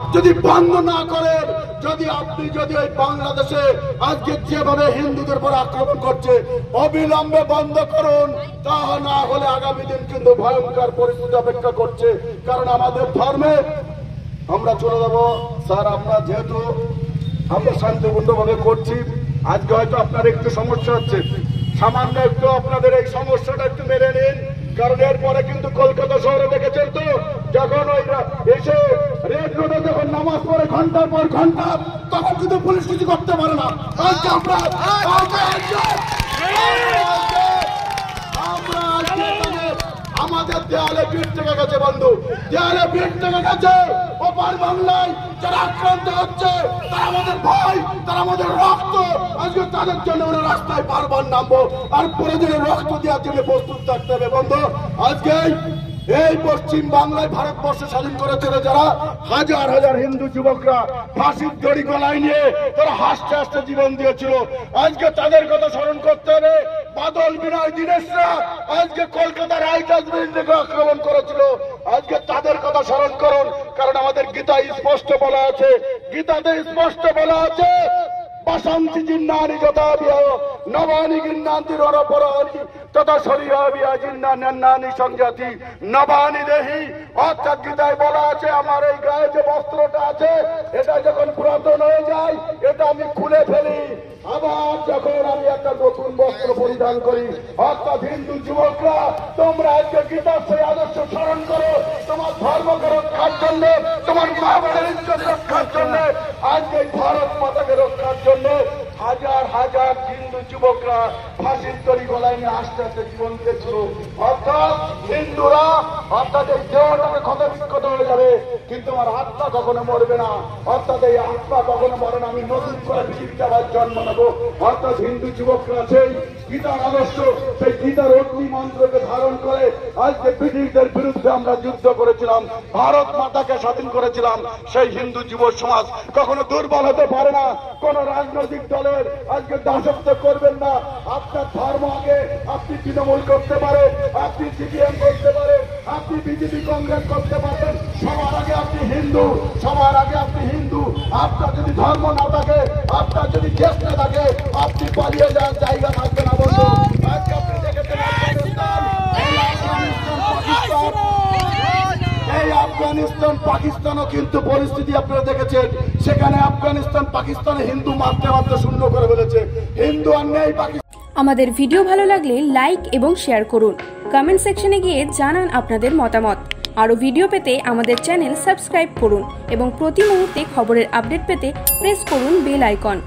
যদি বন্ধ না করেন, যদি আপনি যদি এই বাংলাদেশে আজকে যেভাবে হিন্দুদের উপর আক্রমণ করছে অবিলম্বে বন্ধ করুন, তা না হলে আগামী দিন কিন্তু ভয়ঙ্কর পরিস্থিতি অপেক্ষা করছে। কারণ আমাদের ধর্মে আমরা চলে যাব। স্যার, আমরা যেহেতু আমরা শান্তিপূর্ণভাবে করছি, আজকে হয়তো আপনার একটু সমস্যা হচ্ছে, সামান্য একটু আপনাদের এই সমস্যাটা একটু মেনে নিন। কারণ এরপরে কিন্তু কলকাতা শহরে দেখেছেন তো, যখন ওই এসে রেড রোডে যখন নামাজ পড়ে ঘন্টার পর ঘন্টা, তখন কিন্তু পুলিশ কিছু করতে পারে না। আমাদের দেয়ালে পিঠ থেকে গেছে বন্ধু, দেয়ালে পিঠ থেকে গেছে। ওপার বাংলায় যারা আক্রান্ত হচ্ছে তারা আমাদের ভাই, তারা আমাদের রক্ত। আজকে তাদের জন্য আমরা রাস্তায় বারবার নামবো, আর প্রয়োজনে রক্ত দেওয়ার জন্য প্রস্তুত থাকতে হবে বন্ধু। আজকে এই পশ্চিম বাংলায় ভারতবর্ষ স্বাধীন করেছিল যারা, হাজার হাজার হিন্দু যুবকরা ফাঁসির দড়ি গলায় নিয়ে তারা হাসতে হাসতে জীবন দিয়েছিল। আজকে তাদের কথা স্মরণ করতে হবে। বাদল বিনয় দীনেশরা আজকে কলকাতার রাইটার্স বিল্ডিংকে আক্রমণ করেছিল, আজকে তাদের কথা স্মরণ করুন। কারণ আমাদের গীতায় স্পষ্ট বলা আছে, গীতাতে স্পষ্ট বলা আছে, বাসন্তি জিন্নানি যথা বিহার নবানি গিন্নান্তি রণপরানি তথা শরীরা বিয়া জিন্না নান্নানি সংজাতি নবানি দেহি। অর্থাৎ গীতায় বলা আছে, আমার এই গায়ে যে বস্ত্রটা আছে এটা যখন পুরাতন হয়ে যায় এটা আমি খুলে ফেলি, আবার যখন আমি একটা নতুন বস্ত্র পরিধান করি। অর্থাৎ হিন্দু যুবকরা, তোমরা আজকে গীতার সেই আদর্শ স্মরণ করো, তোমার ধর্মকে রক্ষার জন্য, তোমার মা বোনের ইজ্জত রক্ষার জন্য, আজকে ভারত মাতাকে রক্ষার জন্য হাজার হাজার হিন্দু যুবকরা ফাঁসির দড়ি গলায় নিয়ে আস্তে আস্তে জীবন দিয়েছিল। অর্থাৎ হিন্দুরা, অর্থাৎ এই দেহটাকে ক্ষত বিক্ষত হয়ে যাবে, কিন্তু আমার আত্মা কখনো মরবে না। অর্থাৎ এই আত্মা কখনো মরে না, আমি নতুন করে পৃথিবীতে আবার জন্ম নেবো। অর্থাৎ হিন্দু যুবকরা সেই গীতার আদর্শ, সেই গীতার অগ্নি মন্ত্রকে ধারণ করে আজকে ব্রিটিশদের বিরুদ্ধে আমরা যুদ্ধ করেছিলাম, ভারত মাতাকে স্বাধীন করেছিলাম। সেই হিন্দু যুব সমাজ কখনো দুর্বল হতে পারে না। কোন রাজনৈতিক দলের আজকে দাসত্ব করবেন না। আপনার ধর্ম আগে, আপনি তৃণমূল করতে পারেন, আপনি সিপিএম করতে পারেন, আপনি বিজেপি কংগ্রেস করতে পারেন, সবার আগে আপনি হিন্দু, সবার আগে আপনি হিন্দু। আপনার যদি ধর্ম না থাকে, আপনার যদি দেশ না থাকে, আপনি পালিয়ে যাওয়ার জায়গা থাকবে না বন্ধু। আজকে আপনি দেখেছেন আফগানিস্তান পাকিস্তানও কিন্তু পরিস্থিতি আপনারা দেখেছেন, সেখানে আফগানিস্তান পাকিস্তানে হিন্দু মারতে মারতে শূন্য করে ফেলেছে। হিন্দু আর নেই পাকিস্তান। আমাদের ভিডিও ভালো লাগলে লাইক এবং শেয়ার করুন, কমেন্ট সেকশনে গিয়ে জানান আপনাদের মতামত। আরও ভিডিও পেতে আমাদের চ্যানেল সাবস্ক্রাইব করুন এবং প্রতি মুহূর্তে খবরের আপডেট পেতে প্রেস করুন বেল আইকন।